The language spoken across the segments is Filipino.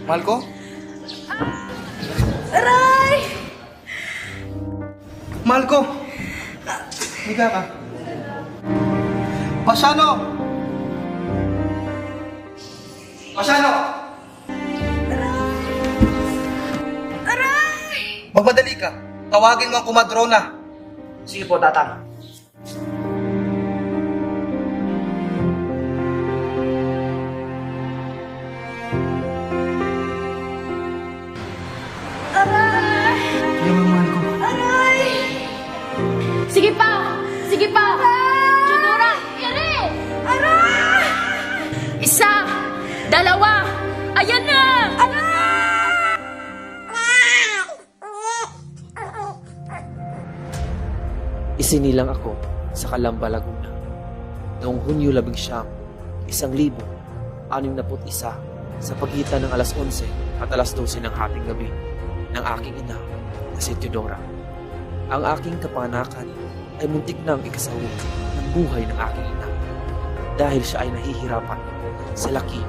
Mahal ko? Aray! Mahal ko! Higa ka. Pasyano! Pasyano! Aray! Magmadali ka. Tawagin mo ang kumadrona. Sige po, Tatang. Aray! Kaya mo, mahal ko. Aray! Sige pa! Sige pa! Chudora! Ere! Aray! Isa! Dalawa! Ayan na! Isinilang ako sa Calamba, Laguna. Noong Hunyo 19, 1961 sa pagitan ng alas 11 at alas 12 ng hating gabi ng aking ina na si Teodora. Ang aking kapanakan ay muntik nang ikasawi ng buhay ng aking ina dahil siya ay nahihirapan sa laki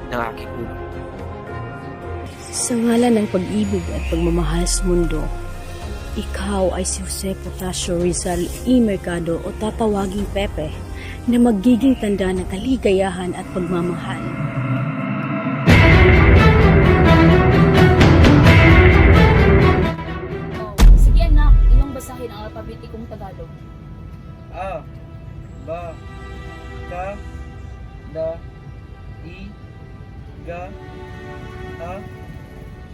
ng aking ulo. Sa ngalan ng pag-ibig at pagmamahal sa mundo, ikaw ay si Jose Potasio Rizal E. Mercado o tatawaging Pepe na magiging tanda ng kaligayahan at pagmamahal. Sige anak, iyong basahin ang alpabetikong Tagalog. A, ba, ka, da, i, ga, a,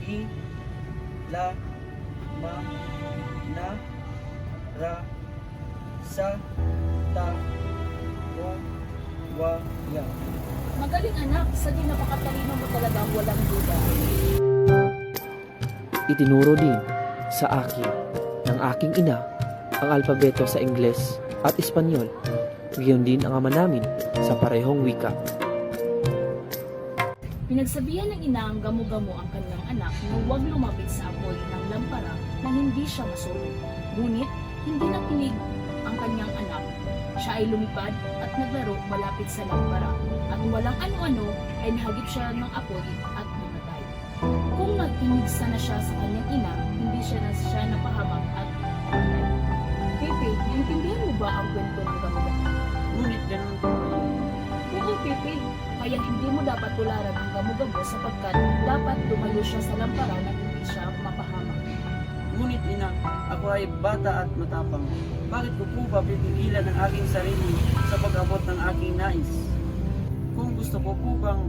i, la, ma, na, ra, sa, ta, o, wa, ya. Magaling anak, sa di napakatalino mo talaga walang duda. Itinuro din sa akin ng aking ina ang alpabeto sa Ingles at Espanyol. Gayon din ang ama namin sa parehong wika. Pinagsabihan ng ina ang gamo-gamo ang kanyang anak na huwag lumapit sa apoy ng lampara nang hindi siya masunog. Ngunit hindi nakinig ang kanyang anak. Siya ay lumipad at naglaro malapit sa lampara at walang ano-ano ay nahagip siya ng apoy at namatay. Kung nakinig sana siya sa kanyang ina, hindi siya napahamak at namatay. Pepe, naintindihan mo ba ang kwento ng gamo-gamo? Ngunit ganun po. Oo, Pepe. Kaya hindi mo dapat tularan ang gamo-gamo sapagkat dapat tumayo siya sa lampara na hindi siya mapahamak. Ngunit ina, ako ay bata at matapang. Bakit ko po ba pipigilan ang aking sarili sa pag-abot ng aking nais? Kung gusto ko po bang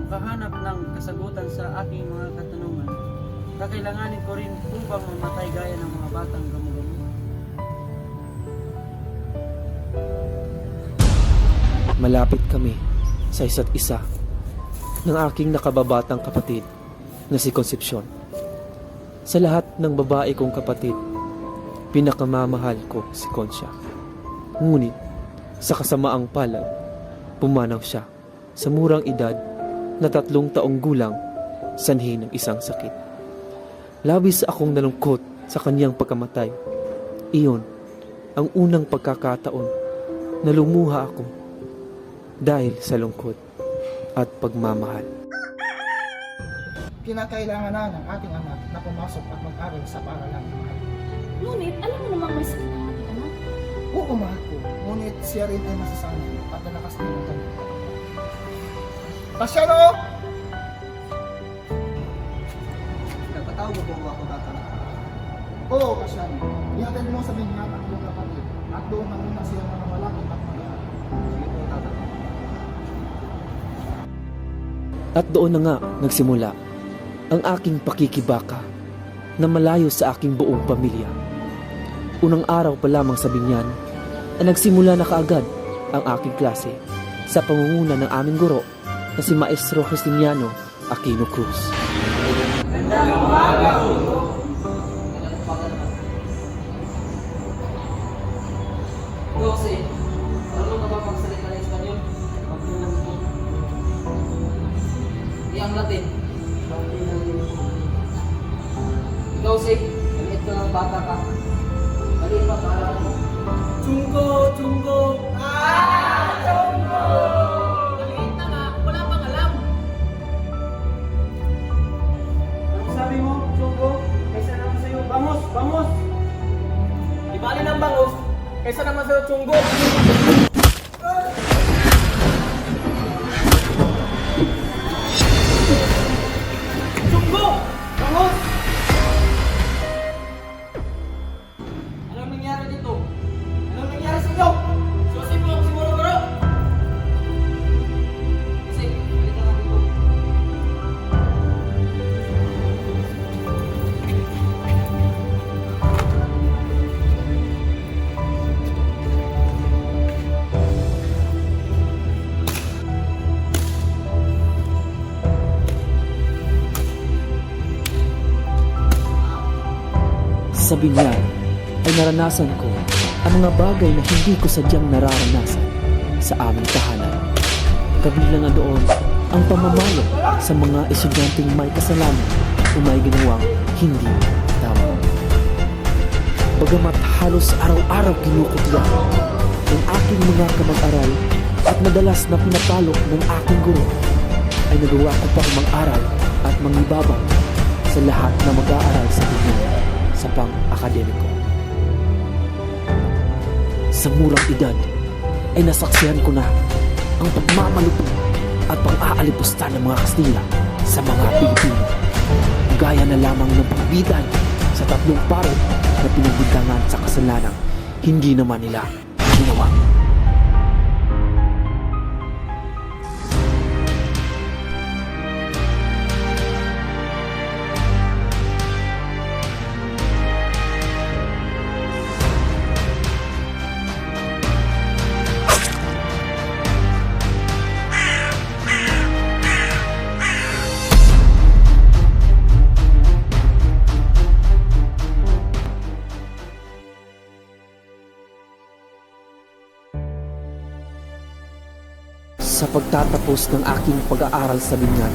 makahanap ng kasagutan sa aking mga katanungan, kakailanganin ko rin po bang mamatay gaya ng mga batang gamo-gamo? Malapit kami sa isa't isa ng aking nakababatang kapatid na si Concepcion. Sa lahat ng babae kong kapatid, pinakamamahal ko si Concha. Ngunit sa kasamaang palad, pumanaw siya sa murang edad na 3 taong gulang, sanhi ng isang sakit. Labis akong nalungkot sa kanyang pagkamatay. Iyon ang unang pagkakataon na lumuha ako dahil sa lungkot at pagmamahal. Kinakailangan na ng ating anak na pumasok at mag-aral sa paaralan. Ngunit, alam mo namang may sakit ang ating anak. Oo, mahal ko. Ngunit siya rin ay masasanay at nalakas din ang kanyang katawan. Pasyano! Nagpatawag mo po ako tatanong. Oo, Pasyano. Ihatid mo sa binyan ang iyong kapatid at doon na muna siya manamalaki at mag-aaral. Sige po, tatanong. At doon na nga nagsimula ang aking pakikibaka na malayo sa aking buong pamilya. Unang araw pa lamang sa binyan ay nagsimula na kaagad ang aking klase sa pangunguna ng aming guro na si Maestro Justiniano Aquino Cruz. Jose, ano ka ba pagsalita ng Espanyol? Ang Latin. Ikaw, Sig, maliit ka ng bata ka. Maliit pa para mo. Chunggo! Chunggo! Maliit na nga, wala pang alam. Anong nangyari dito? Anong nangyari sa inyo? Susi po ako siguro, bro! Kasi, halika nga dito. Sa binyan ay naranasan ko ang mga bagay na hindi ko sadyang nararanasan sa aming tahanan. Kabilang na doon ang pamamalo sa mga estudyanteng may kasalanan o may ginawang hindi tama. Bagamat halos araw-araw kinukutya ng aking mga kamag-aral at madalas na pinapalo ng aking guro, ay nagawa ko pang mag-aral at mangibabang sa lahat na mag-aaral sa binyan sa pang-akademiko. Sa murang edad ay nasaksihan ko na ang pagmamalupit at pang-aalipusta ng mga Kastila sa mga Pilipino, gaya na lamang ng pagbidan sa 3 paro na pinagbintangan sa kasalanang hindi naman nila ginawa. Sa pagtatapos ng aking pag-aaral sa binyan,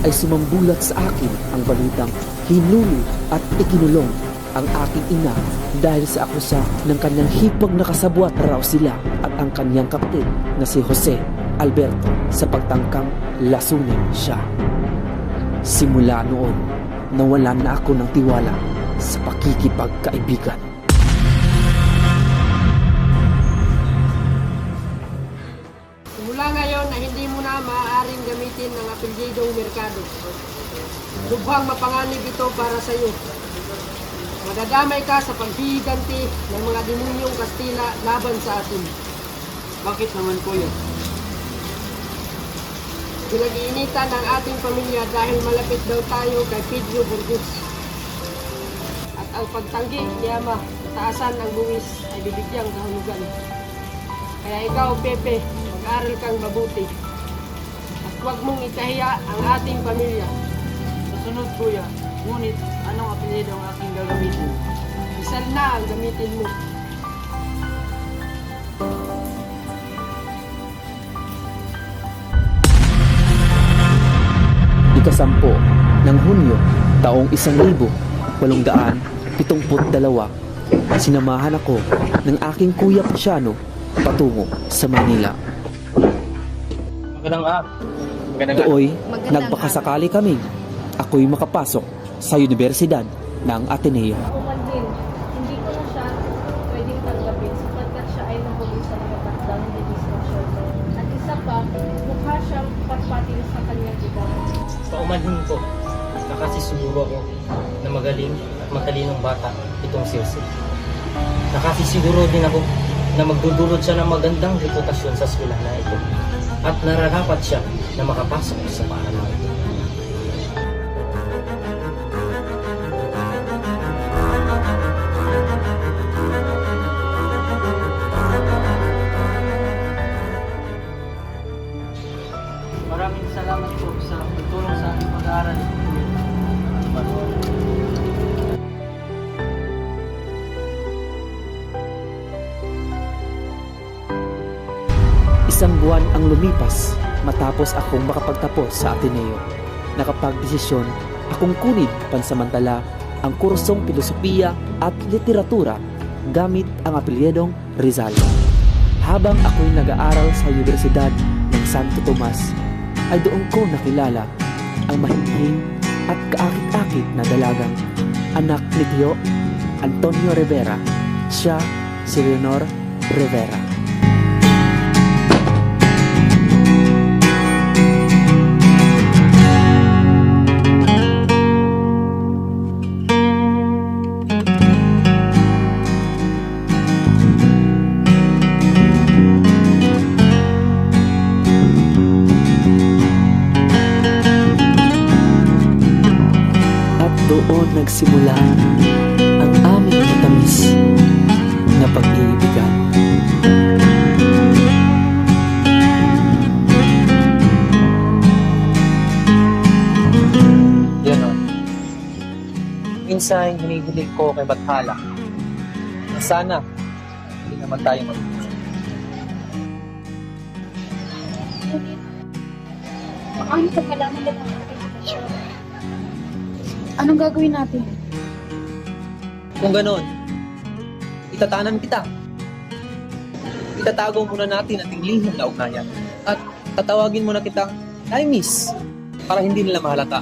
ay sumambulat sa akin ang balitang hinuli at ikinulong ang aking ina dahil sa akusa ng kanyang hipag na kasabwat raw sila at ang kanyang kapatid na si Jose Alberto sa pagtangkang lasunin siya. Simula noon, nawalan na ako ng tiwala sa pakikipagkaibigan. Simula ngayon na hindi mo na maaaring gamitin ang apelyidong Mercado. Lubhang mapanganib ito para sa iyo. Madadamay ka sa paghihiganti ng mga demunyong Kastila laban sa atin. Bakit naman, kuya? Pinag-iinitan ang ating pamilya dahil malapit daw tayo kay Pedro Burgos. At ang pagtanggi ni Ama, taasan ang buwis ay bibigyang kahulugan. Kaya ikaw, Pepe, mag-aral kang mabuti. At huwag mong ikahiya ang ating pamilya. Susunod, kuya. Ngunit, anong apelyido ang aking gagamitin? Isal na ang gamitin mo. Ika-10 ng Hunyo taong 1872, sinamahan ako ng aking kuya Pasiano patungo sa Manila. Dooy, nagpakasakali kami. Ako'y makapasok sa Universidad ng Ateneo. Ako man din, hindi ko na siya pwedeng tanggapin sapagkat siya ay nahuli sa natatandang legislation. At isa pa, mukha siyang pagpatil sa kanyang edad. Paumanhin ko, nakasisiguro ako na magaling at matalinong bata itong si Jose. Nakasisiguro din ako na magdudulot siya ng magandang reputasyon sa eskwelahan na ito at nararapat siya na makapasok sa paaralan ito. Maraming salamat po sa pagtulong sa aking pag-aaral. Isang buwan ang lumipas matapos akong makapagtapos sa Ateneo. Nakapagdesisyon akong kunin pansamantala ang kursong Pilosopiya at Literatura gamit ang apelyedong Rizal. Habang ako'y nag-aaral sa Universidad ng Santo Tomas, ay doon ko nakilala ang mahinhin at kaakit-akit na dalagang anak ni Tio Antonio Rivera. Siya si Leonor Rivera. At doon nagsimula ang aming matamis na pag-iibigan. Ganon. Minsan hinihilig ko kay Bathala na sana hindi naman tayo mag-iisa. Paano ka malaman na ang ating sitwasyon? Anong gagawin natin? Kung ganon, itatanan kita. Itatago muna natin ating lihim na ugnayan at tatawagin muna kitang I miss para hindi nila mahalata.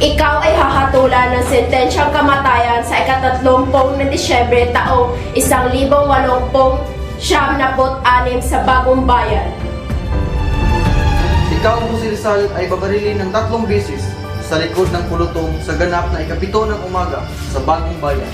Ikaw ay hahatulan ng sentensyang kamatayan sa ika-30 ng Disyembre taong 1876 sa Bagong Bayan. Ikaw mo si Rizal ay babarilin ng 3 beses sa likod ng pulutong sa ganap na ika-7 ng umaga sa Bagong Bayan.